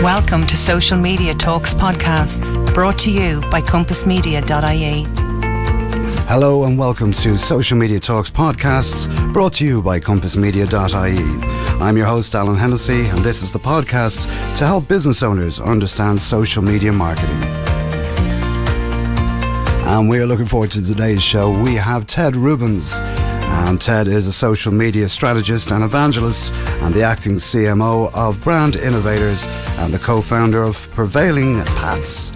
Welcome to Social Media Talks podcasts, brought to you by compassmedia.ie. Hello and welcome to Social Media Talks podcasts, brought to you by compassmedia.ie. I'm your host, Alan Hennessy, and this is the podcast to help business owners understand social media marketing. And we are looking forward to today's show. We have Ted Rubins. And Ted is a social media strategist and evangelist and the acting CMO of Brand Innovators and the co-founder of Prevailing Paths.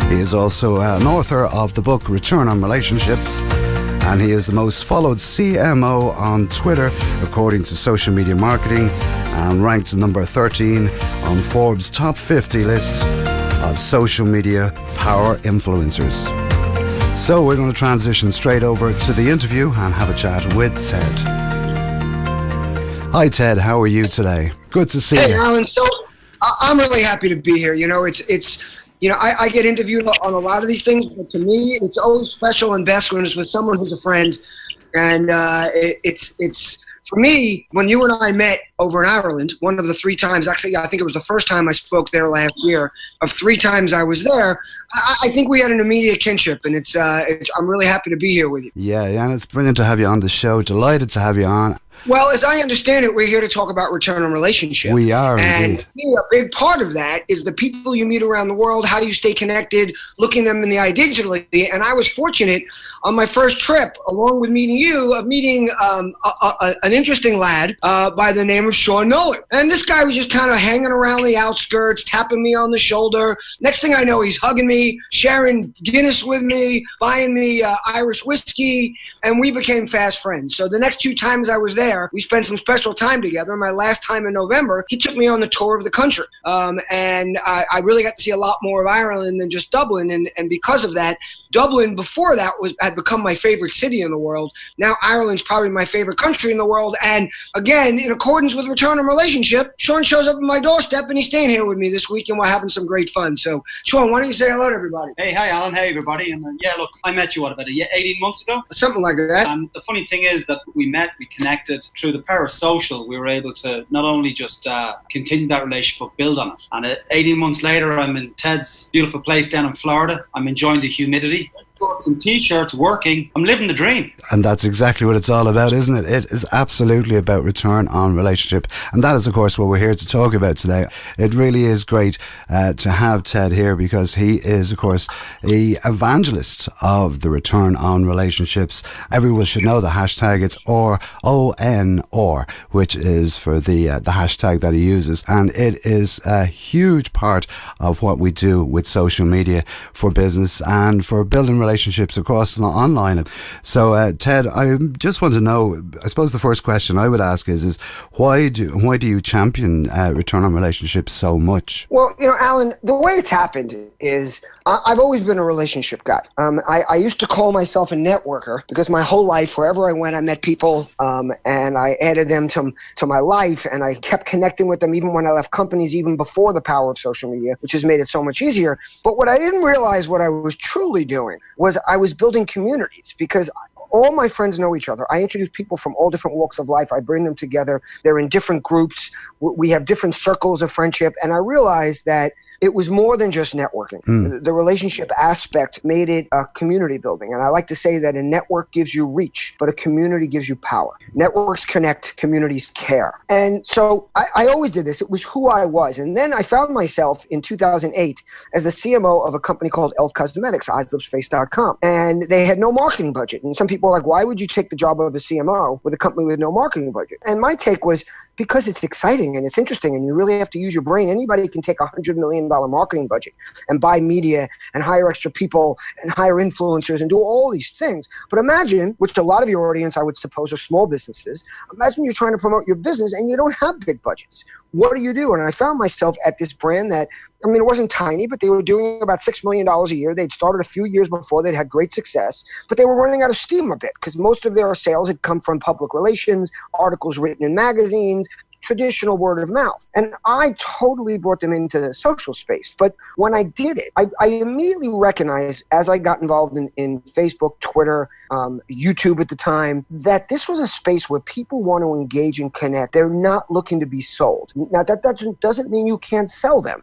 He is also an author of the book Return on Relationships, and he is the most followed CMO on Twitter according to Social Media Marketing, and ranked number 13 on Forbes' top 50 list of social media power influencers. So we're going to transition straight over to the interview and have a chat with Ted. Hi Ted, how are you today? Good to see you. Hey Alan, so I'm really happy to be here. You know, I get interviewed on a lot of these things, but to me, it's always special and best when it's with someone who's a friend. And it's for me, when you and I met over in Ireland, one of the 3 times, actually, I think it was the first time I spoke there last year, of 3 times I was there, I think we had an immediate kinship, and I'm really happy to be here with you. Yeah, and it's brilliant to have you on the show. Delighted to have you on. Well, as I understand it, we're here to talk about return on relationship. We are, and indeed. A big part of that is the people you meet around the world, how you stay connected, looking them in the eye digitally. And I was fortunate on my first trip, along with meeting you, of meeting an interesting lad by the name of Sean Nolan. And this guy was just kind of hanging around the outskirts, tapping me on the shoulder. Next thing I know, he's hugging me, sharing Guinness with me, buying me Irish whiskey, and we became fast friends. So the next 2 times I was there, we spent some special time together. My last time in November, he took me on the tour of the country. And I really got to see a lot more of Ireland than just Dublin. And because of that, Dublin before that had become my favorite city in the world. Now Ireland's probably my favorite country in the world. And again, in accordance with return on relationship, Sean shows up at my doorstep and he's staying here with me this week and we're having some great fun. So Sean, why don't you say hello to everybody? Hey, hi Alan, hey everybody. And yeah, look, I met you, about 18 months ago? Something like that. And the funny thing is that we connected through the power of social. We were able to not only just continue that relationship, but build on it. And 18 months later, I'm in Ted's beautiful place down in Florida. I'm enjoying the humidity. Shorts and t-shirts, working. I'm living the dream. And that's exactly what it's all about, isn't it? It is absolutely about return on relationship. And that is, of course, what we're here to talk about today. It really is great to have Ted here because he is, of course, the evangelist of the return on relationships. Everyone should know the hashtag. It's RonR, which is for the hashtag that he uses. And it is a huge part of what we do with social media for business and for building relationships across and online. So Ted, I just want to know, I suppose the first question I would ask is why do you champion return on relationships so much? Well, Alan, the way it's happened is I've always been a relationship guy. I used to call myself a networker because my whole life, wherever I went, I met people and I added them to my life, and I kept connecting with them even when I left companies, even before the power of social media, which has made it so much easier. But what I didn't realize what I was truly doing was I was building communities, because all my friends know each other. I introduce people from all different walks of life. I bring them together. They're in different groups. We have different circles of friendship. And I realized that it was more than just networking. The relationship aspect made it a community building. And I like to say that a network gives you reach, but a community gives you power. Networks connect, communities care. And so I always did this. It was who I was. And then I found myself in 2008 as the CMO of a company called Elf Cosmetics, EyeslipsFace.com. And they had no marketing budget. And some people are like, why would you take the job of a CMO with a company with no marketing budget? And my take was, because it's exciting and it's interesting and you really have to use your brain. Anybody can take $100 million marketing budget and buy media and hire extra people and hire influencers and do all these things. But imagine, which a lot of your audience, I would suppose, are small businesses. Imagine you're trying to promote your business and you don't have big budgets. What do you do? And I found myself at this brand that, it wasn't tiny, but they were doing about $6 million a year. They'd started a few years before. They'd had great success, but they were running out of steam a bit because most of their sales had come from public relations, articles written in magazines, traditional word of mouth. And I totally brought them into the social space. But when I did it, I immediately recognized, as I got involved in Facebook, Twitter, YouTube at the time, that this was a space where people want to engage and connect. They're not looking to be sold. Now, that doesn't mean you can't sell them.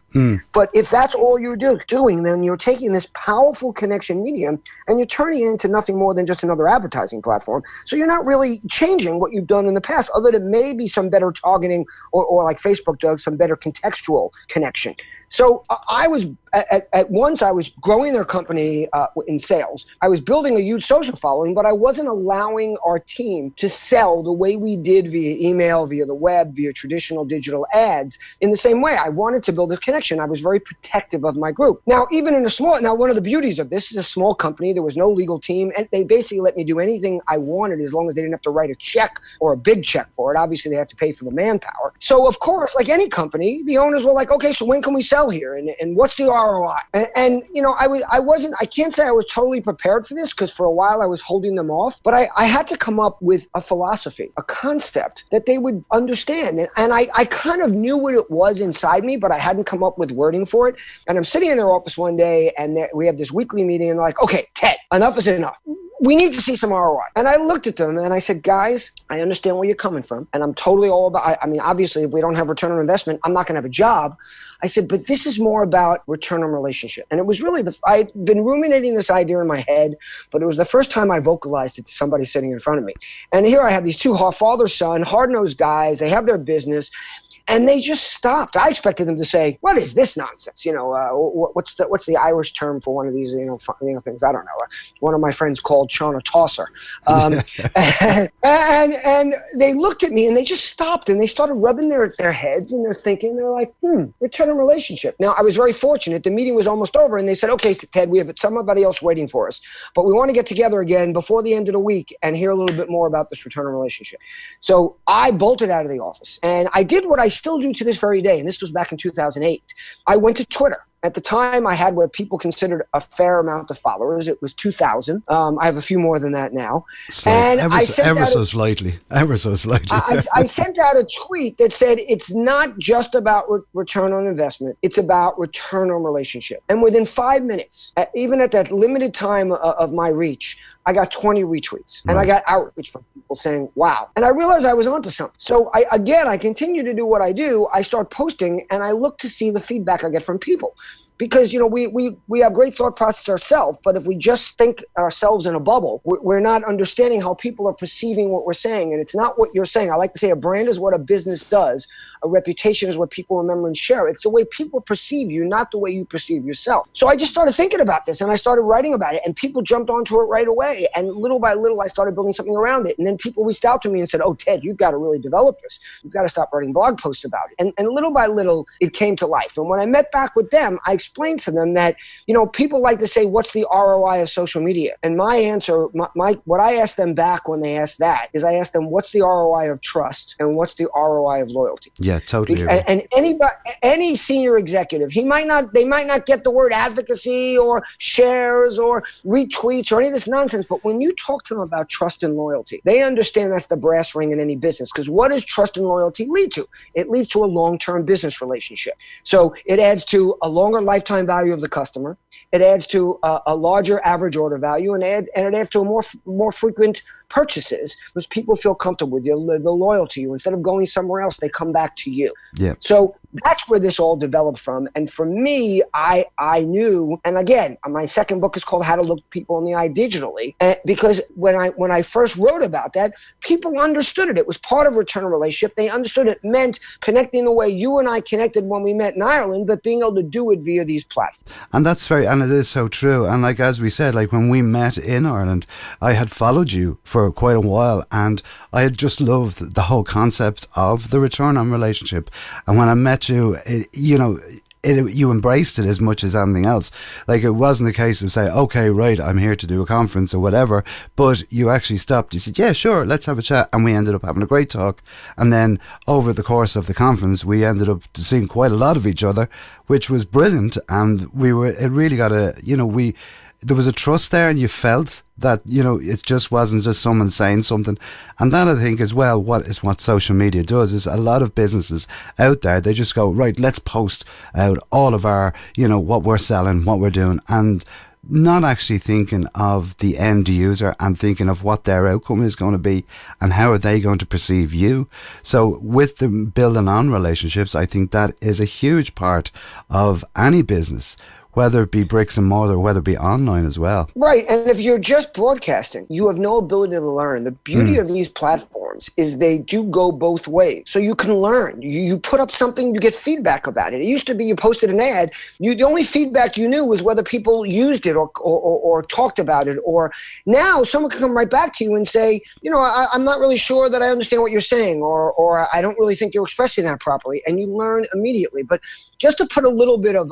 But if that's all you're doing, then you're taking this powerful connection medium and you're turning it into nothing more than just another advertising platform. So you're not really changing what you've done in the past, other than maybe some better targeting or like Facebook does, some better contextual connection. So I was at once I was growing their company in sales. I was building a huge social following, but I wasn't allowing our team to sell the way we did via email, via the web, via traditional digital ads in the same way. I wanted to build a connection. I was very protective of my group. Now, even in one of the beauties of this is a small company. There was no legal team, and they basically let me do anything I wanted as long as they didn't have to write a check or a big check for it. Obviously, they have to pay for the manpower. So, of course, like any company, the owners were like, okay, so when can we sell here? And what's the ROI? And I can't say I was totally prepared for this, because for a while I was holding them off, but I had to come up with a philosophy, a concept that they would understand. And I kind of knew what it was inside me, but I hadn't come up with wording for it. And I'm sitting in their office one day, and we have this weekly meeting, and they're like, okay, Ted, enough is enough. We need to see some ROI. And I looked at them and I said, guys, I understand where you're coming from. And I'm totally all about, I mean, obviously, if we don't have return on investment, I'm not going to have a job. I said, but this is more about return on relationship. And it was really, I'd been ruminating this idea in my head, but it was the first time I vocalized it to somebody sitting in front of me. And here I have these two father-son, hard-nosed guys. They have their business. And they just stopped. I expected them to say, "What is this nonsense? What's the Irish term for one of these things? I don't know." One of my friends called Sean a tosser, and they looked at me and they just stopped and they started rubbing their heads and they're thinking, they're like, return on relationship. Now I was very fortunate. The meeting was almost over and they said, "Okay, Ted, we have somebody else waiting for us, but we want to get together again before the end of the week and hear a little bit more about this return on relationship." So I bolted out of the office and I did what I still do to this very day, and this was back in 2008. I went to Twitter. At the time, I had what people considered a fair amount of followers. It was 2,000. I have a few more than that now. Ever so slightly. I sent out a tweet that said, it's not just about return on investment. It's about return on relationship. And within 5 minutes, even at that limited time of my reach, I got 20 retweets and I got outreach from people saying, wow. And I realized I was onto something. So I continue to do what I do. I start posting and I look to see the feedback I get from people. Because, we have great thought process ourselves, but if we just think ourselves in a bubble, we're not understanding how people are perceiving what we're saying. And it's not what you're saying. I like to say a brand is what a business does. A reputation is what people remember and share. It's the way people perceive you, not the way you perceive yourself. So I just started thinking about this and I started writing about it and people jumped onto it right away. And little by little, I started building something around it. And then people reached out to me and said, "Oh, Ted, you've got to really develop this. You've got to stop writing blog posts about it." And little by little, it came to life. And when I met back with them, I explained to them that, people like to say, what's the ROI of social media? And my answer, what I asked them back when they asked that is I asked them, what's the ROI of trust and what's the ROI of loyalty? Yeah, totally. And any senior executive, they might not get the word advocacy or shares or retweets or any of this nonsense. But when you talk to them about trust and loyalty, they understand that's the brass ring in any business. Because what does trust and loyalty lead to? It leads to a long-term business relationship. So it adds to a longer lifetime value of the customer. It adds to a larger average order value, and it adds to a more frequent purchases because people feel comfortable with you. They're loyal to you. Instead of going somewhere else, they come back to you. Yeah. So that's where this all developed from. And for me, I knew, and again, my second book is called How to Look People in the Eye Digitally, because when I first wrote about that, people understood it. It was part of return on relationship. They understood it meant connecting the way you and I connected when we met in Ireland, but being able to do it via these platforms. And it is so true. And as we said, when we met in Ireland, I had followed you for quite a while and I had just loved the whole concept of the return on relationship. And when I met you, you embraced it as much as anything else. It wasn't a case of saying, okay, right, I'm here to do a conference or whatever, but you actually stopped. You said, yeah, sure, let's have a chat. And we ended up having a great talk. And then over the course of the conference, we ended up seeing quite a lot of each other, which was brilliant. And it really got there was a trust there, and you felt that, it just wasn't just someone saying something. And that, I think, as well, what social media does is a lot of businesses out there, they just go, right, let's post out all of our, what we're selling, what we're doing. And not actually thinking of the end user and thinking of what their outcome is going to be and how are they going to perceive you. So with the building on relationships, I think that is a huge part of any business, whether it be bricks and mortar, whether it be online as well. Right. And if you're just broadcasting, you have no ability to learn. The beauty of these platforms is they do go both ways. So you can learn. You put up something, you get feedback about it. It used to be you posted an ad. The only feedback you knew was whether people used it or talked about it. Or now someone can come right back to you and say, I'm not really sure that I understand what you're saying, or I don't really think you're expressing that properly. And you learn immediately. But just to put a little bit of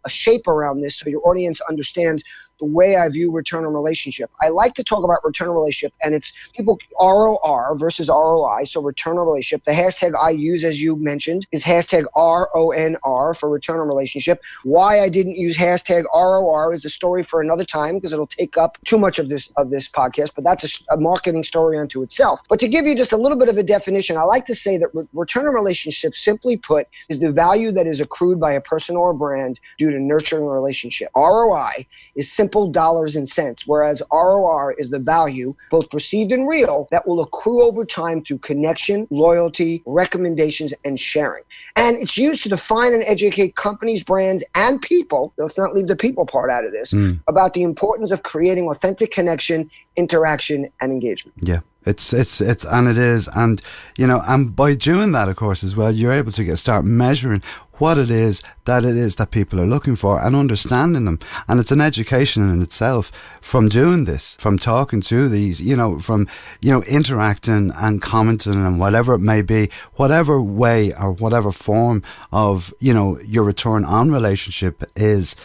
a shape around this so your audience understands the way I view return on relationship. I like to talk about return on relationship, and it's people ROR versus ROI, so return on relationship. The hashtag I use, as you mentioned, is hashtag RONR for return on relationship. Why I didn't use hashtag ROR is a story for another time because it'll take up too much of this podcast, but that's a marketing story unto itself. But to give you just a little bit of a definition, I like to say that return on relationship, simply put, is the value that is accrued by a person or a brand due to nurturing a relationship. ROI is simple dollars and cents, whereas ROR is the value, both perceived and real, that will accrue over time through connection, loyalty, recommendations, and sharing. And it's used to define and educate companies, brands, and people, let's not leave the people part out of this, about the importance of creating authentic connection, interaction, and engagement. Yeah. It's and it is, and and by doing that, of course, as well, you're able to start measuring what it is that people are looking for and understanding them. And it's an education in itself from doing this, from talking to these, from interacting and commenting and whatever it may be, whatever way or whatever form of your return on relationship is.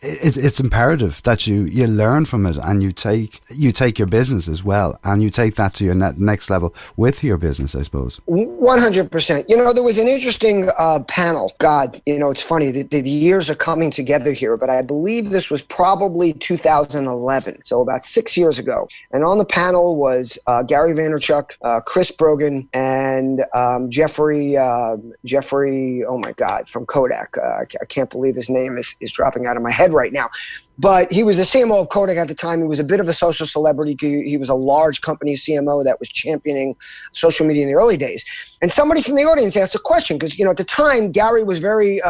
It's imperative that you learn from it, and you take your business as well, and you take that to your next level with your business, I suppose. 100%. There was an interesting panel. God, it's funny. The years are coming together here, but I believe this was probably 2011, so about 6 years ago. And on the panel was Gary Vaynerchuk, Chris Brogan, and Jeffrey. Oh my God, from Kodak. I can't believe his name is dropping out of my head right now. But he was the CMO of Kodak at the time. He was a bit of a social celebrity. He was a large company CMO that was championing social media in the early days. And somebody from the audience asked a question because, at the time, Gary was very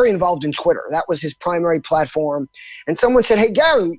involved in Twitter. That was his primary platform. And someone said, "Hey, Gary,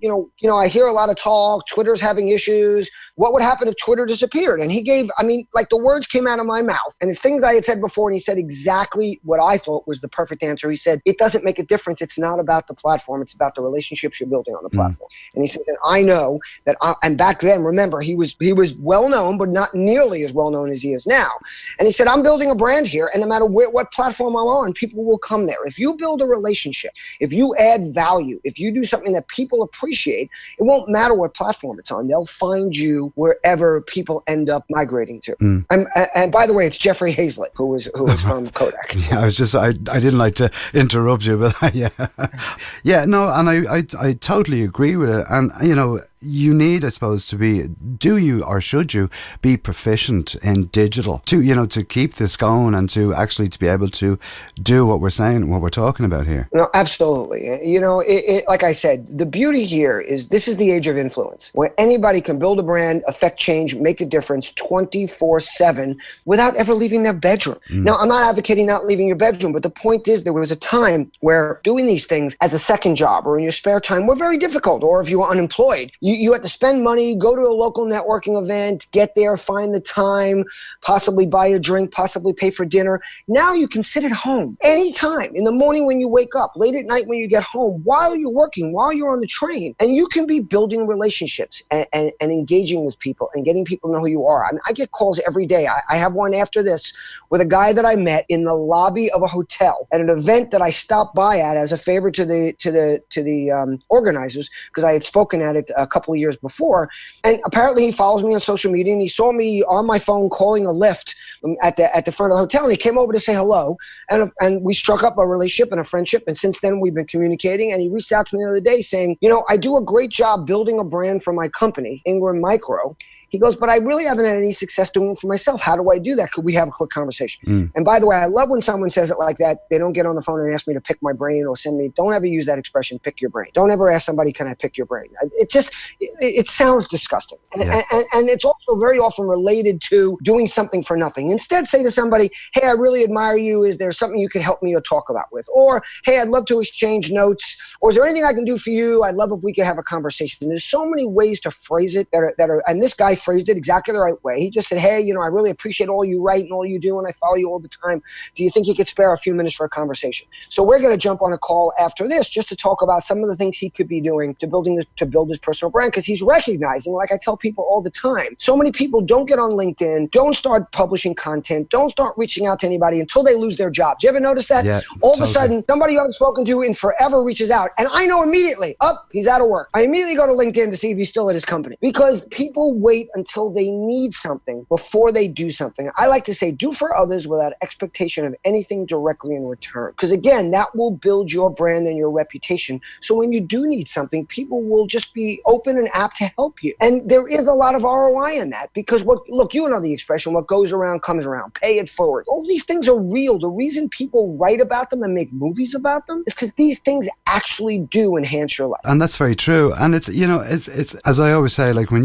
I hear a lot of talk. Twitter's having issues. What would happen if Twitter disappeared?" And he gave, the words came out of my mouth. And it's things I had said before. And he said exactly what I thought was the perfect answer. He said, "It doesn't make a difference. It's not about the platform. It's about the relationships you're building on the platform." And he said, and I know that, and back then, remember, he was well known, but not nearly as well known as he is now. And he said, "I'm building a brand here, and no matter what platform I'm on, people will come there. If you build a relationship, if you add value, if you do something that people appreciate, it won't matter what platform it's on. They'll find you wherever people end up migrating to." And by the way, it's Jeffrey Hazlett, who was from Kodak. Yeah, I didn't like to interrupt you, but yeah, no, and I totally agree with it. And you need, I suppose, should you be proficient in digital to keep this going and to be able to do what we're saying, what we're talking about here? No, absolutely. Like I said, the beauty here is this is the age of influence, where anybody can build a brand, affect change, make a difference 24/7 without ever leaving their bedroom. Now, I'm not advocating not leaving your bedroom, but the point is there was a time where doing these things as a second job or in your spare time were very difficult, or if you were unemployed, you had to spend money, go to a local networking event, get there, find the time, possibly buy a drink, possibly pay for dinner. Now you can sit at home anytime, in the morning when you wake up, late at night when you get home, while you're working, while you're on the train, and you can be building relationships and engaging with people and getting people to know who you are. I get calls every day. I have one after this with a guy that I met in the lobby of a hotel at an event that I stopped by at as a favor to the organizers because I had spoken at it a couple of years before. And apparently he follows me on social media, and he saw me on my phone calling a Lyft at the front of the hotel, and he came over to say hello, and we struck up a relationship and a friendship, and since then we've been communicating. And he reached out to me the other day saying, I do a great job building a brand for my company, Ingram Micro. He goes, but I really haven't had any success doing it for myself. How do I do that? Could we have a quick conversation? And by the way, I love when someone says it like that. They don't get on the phone and ask me to pick my brain or send me. Don't ever use that expression, pick your brain. Don't ever ask somebody, can I pick your brain? It sounds disgusting. And it's also very often related to doing something for nothing. Instead, say to somebody, hey, I really admire you. Is there something you could help me or talk about with? Or, hey, I'd love to exchange notes. Or is there anything I can do for you? I'd love if we could have a conversation. There's so many ways to phrase it that are, and this guy phrased it exactly the right way. He just said, hey, I really appreciate all you write and all you do, and I follow you all the time. Do you think you could spare a few minutes for a conversation? So we're going to jump on a call after this just to talk about some of the things he could be doing to build his personal brand, because he's recognizing, like I tell people all the time, so many people don't get on LinkedIn, don't start publishing content, don't start reaching out to anybody until they lose their jobs. You ever notice that? Yeah, all of a sudden, somebody you haven't spoken to in forever reaches out, and I know immediately, he's out of work. I immediately go to LinkedIn to see if he's still at his company, because people wait until they need something before they do something. I like to say, do for others without expectation of anything directly in return, because again, that will build your brand and your reputation. So when you do need something, people will just be open and apt to help you. And there is a lot of ROI in that, because you know the expression, what goes around comes around. Pay it forward. All these things are real. The reason people write about them and make movies about them is because these things actually do enhance your life. And that's very true. And it's as I always say, like when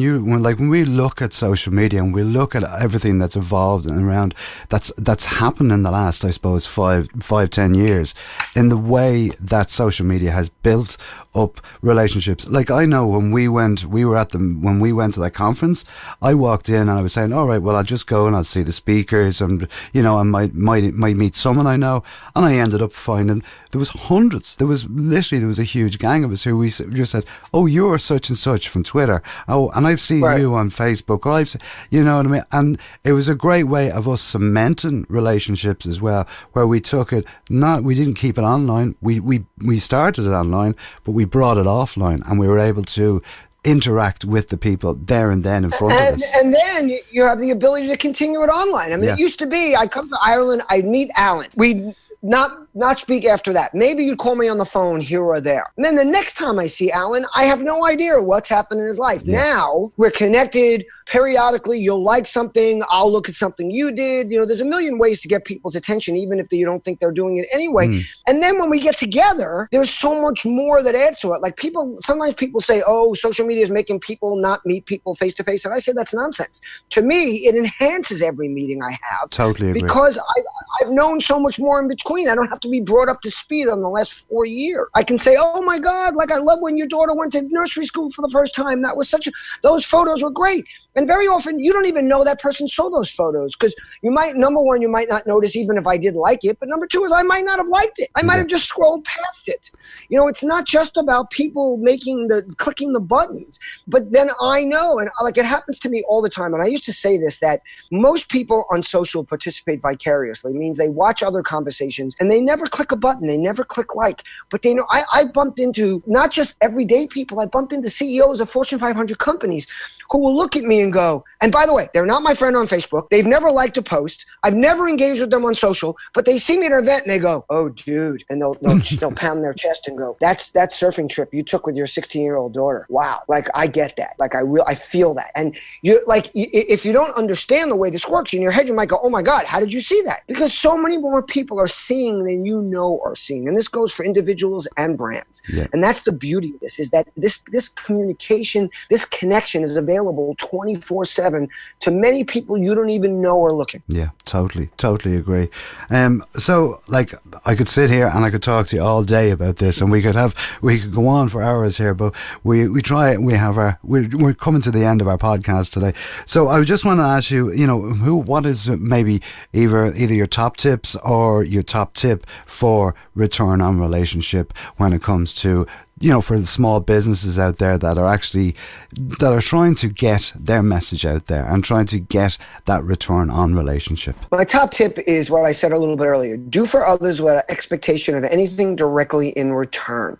we look at social media and we look at everything that's evolved and around, that's happened in the last, I suppose, 5-10 years, in the way that social media has built up relationships. Like I know when we went to that conference, I walked in and I was saying, all right, well, I'll just go and I'll see the speakers, and I might meet someone I know. And I ended up finding there was hundreds. There was a huge gang of us who we just said, oh, you're such and such from Twitter. Oh, and I've seen you on Facebook. You know what I mean? And it was a great way of us cementing relationships as well, where we took it, we didn't keep it online. We started it online, but we brought it offline, and we were able to interact with the people there and then in front of us. And then you have the ability to continue it online. I mean, It used to be, I'd come to Ireland, I'd meet Alan. We'd not speak after that. Maybe you'd call me on the phone here or there. And then the next time I see Alan, I have no idea what's happened in his life. Yeah. Now we're connected periodically. You'll like something. I'll look at something you did. There's a million ways to get people's attention, even if you don't think they're doing it anyway. And then when we get together, there's so much more that adds to it. Like sometimes people say, oh, social media is making people not meet people face to face. And I say that's nonsense. To me, it enhances every meeting I have. Totally agree. Because I've known so much more in between. I don't have to be brought up to speed on the last 4 years. I can say, oh my God, like I love when your daughter went to nursery school for the first time. That was those photos were great. And very often you don't even know that person saw those photos, because number one, you might not notice even if I did like it, but number two is I might not have liked it. I might have just scrolled past it. It's not just about people clicking the buttons, but then I know, and like it happens to me all the time. And I used to say this, that most people on social participate vicariously, means they watch other conversations and they never click a button. They never click like, but they know. I bumped into not just everyday people. I bumped into CEOs of Fortune 500 companies who will look at me and go, and by the way, they're not my friend on Facebook. They've never liked a post. I've never engaged with them on social, but they see me at an event and they go, oh, dude. And they'll pound their chest and go, that's that surfing trip you took with your 16-year-old daughter. Wow. Like, I get that. Like, I feel that. And if you don't understand the way this works in your head, you might go, oh my God, how did you see that? Because so many more people are seeing than you know are seeing. And this goes for individuals and brands. Yeah. And that's the beauty of this, is that this communication, this connection is available 24/7 to many people you don't even know are looking. Yeah, totally agree. So like I could sit here and I could talk to you all day about this, and we could go on for hours here, but we're coming to the end of our podcast today. So I just want to ask you, what is maybe either your top tips or your top tip for return on relationship when it comes to, for the small businesses out there that are trying to get their message out there and trying to get that return on relationship? My top tip is what I said a little bit earlier. Do for others without expectation of anything directly in return.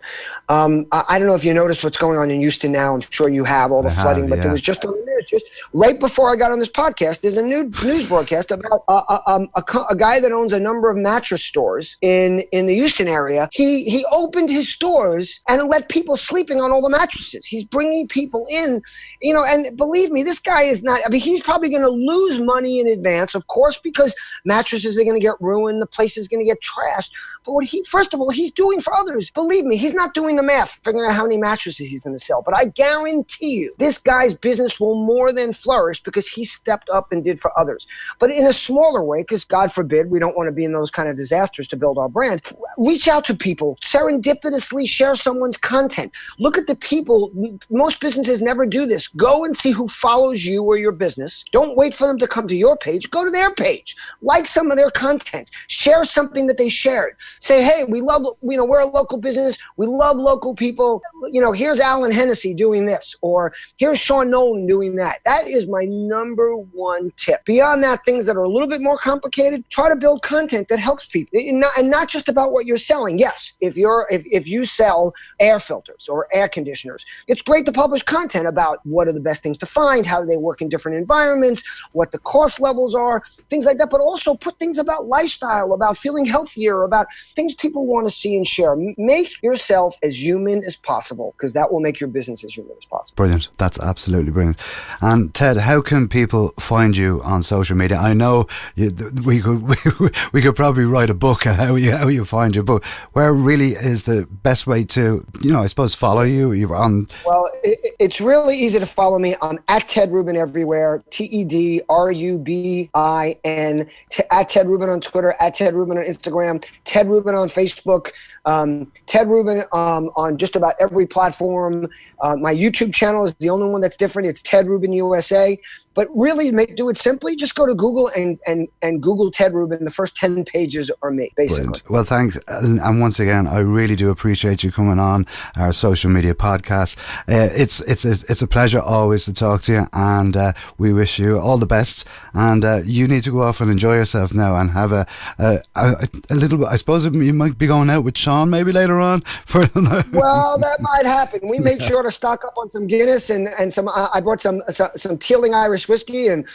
I don't know if you noticed what's going on in Houston now. I'm sure you have, all the flooding, but there was just a just right before I got on this podcast, there's a news broadcast about a guy that owns a number of mattress stores in the Houston area. He opened his stores and let people sleeping on all the mattresses. He's bringing people in, and believe me, this guy is not, he's probably going to lose money in advance, of course, because mattresses are going to get ruined. The place is going to get trashed. But what first of all, he's doing for others. Believe me, he's not doing the math, figuring out how many mattresses he's going to sell. But I guarantee you, this guy's business will more than flourish because he stepped up and did for others. But in a smaller way, because God forbid, we don't want to be in those kind of disasters to build our brand. Reach out to people. Serendipitously share someone's content. Look at the people. Most businesses never do this. Go and see who follows you or your business. Don't wait for them to come to your page. Go to their page. Like some of their content. Share something that they shared. Say, hey, we love, we're a local business. We love local people. Here's Alan Hennessy doing this, or here's Sean Nolan doing that. That is my number one tip. Beyond that, things that are a little bit more complicated, try to build content that helps people, and not just about what you're selling. Yes, if you sell air filters or air conditioners, it's great to publish content about what are the best things to find, how do they work in different environments, what the cost levels are, things like that. But also put things about lifestyle, about feeling healthier, about things people want to see and share. Make yourself as human as possible, because that will make your business as human as possible. Brilliant. That's absolutely brilliant. And Ted, how can people find you on social media? I know we could probably write a book on how you find your book. Where really is the best way to, I suppose, follow you? You're on. Well, it's really easy to follow me. I'm at Ted Rubin everywhere. TEDRUBIN. At Ted Rubin on Twitter. At Ted Rubin on Instagram. Ted Rubin on Facebook. Ted Rubin on just about every platform. My YouTube channel is the only one that's different. It's Ted Rubin USA. But really, do it simply. Just go to Google and Google Ted Rubin. The first 10 pages are me, basically. Brilliant. Well, thanks. And once again, I really do appreciate you coming on our social media podcast. It's a pleasure always to talk to you, and we wish you all the best. And you need to go off and enjoy yourself now and have a little bit. I suppose you might be going out with Sean maybe later on. Well, that might happen. We made sure to stock up on some Guinness and some. I brought some Teeling Irish whiskey, and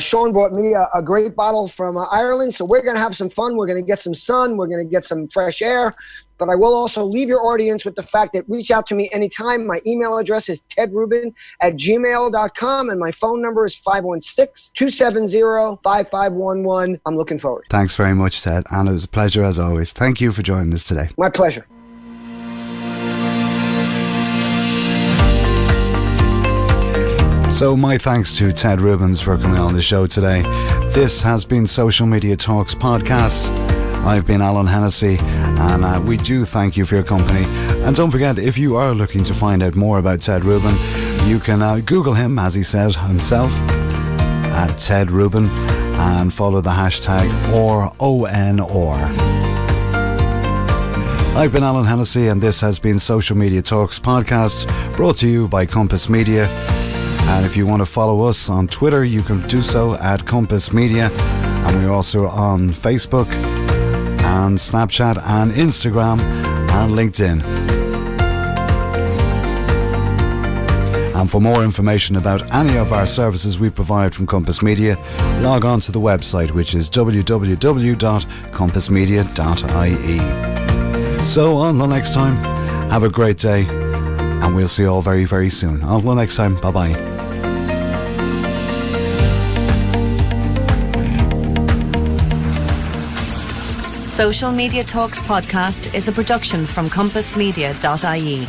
Sean brought me a great bottle from Ireland. So we're going to have some fun. We're going to get some sun. We're going to get some fresh air. But I will also leave your audience with the fact that reach out to me anytime. My email address is tedrubin@gmail.com, and my phone number is 516-270-5511. I'm looking forward. Thanks very much, Ted. And it was a pleasure as always. Thank you for joining us today. My pleasure. So my thanks to Ted Rubins for coming on the show today. This has been Social Media Talks Podcast. I've been Alan Hennessy, and we do thank you for your company. And don't forget, if you are looking to find out more about Ted Rubin, you can Google him, as he said himself, at Ted Rubin, and follow the hashtag RonR. I've been Alan Hennessy, and this has been Social Media Talks Podcast, brought to you by Compass Media. And if you want to follow us on Twitter, you can do so at Compass Media. And we're also on Facebook and Snapchat and Instagram and LinkedIn. And for more information about any of our services we provide from Compass Media, log on to the website, which is www.compassmedia.ie. So until next time, have a great day, and we'll see you all very, very soon. Until next time, bye-bye. Social Media Talks Podcast is a production from compassmedia.ie.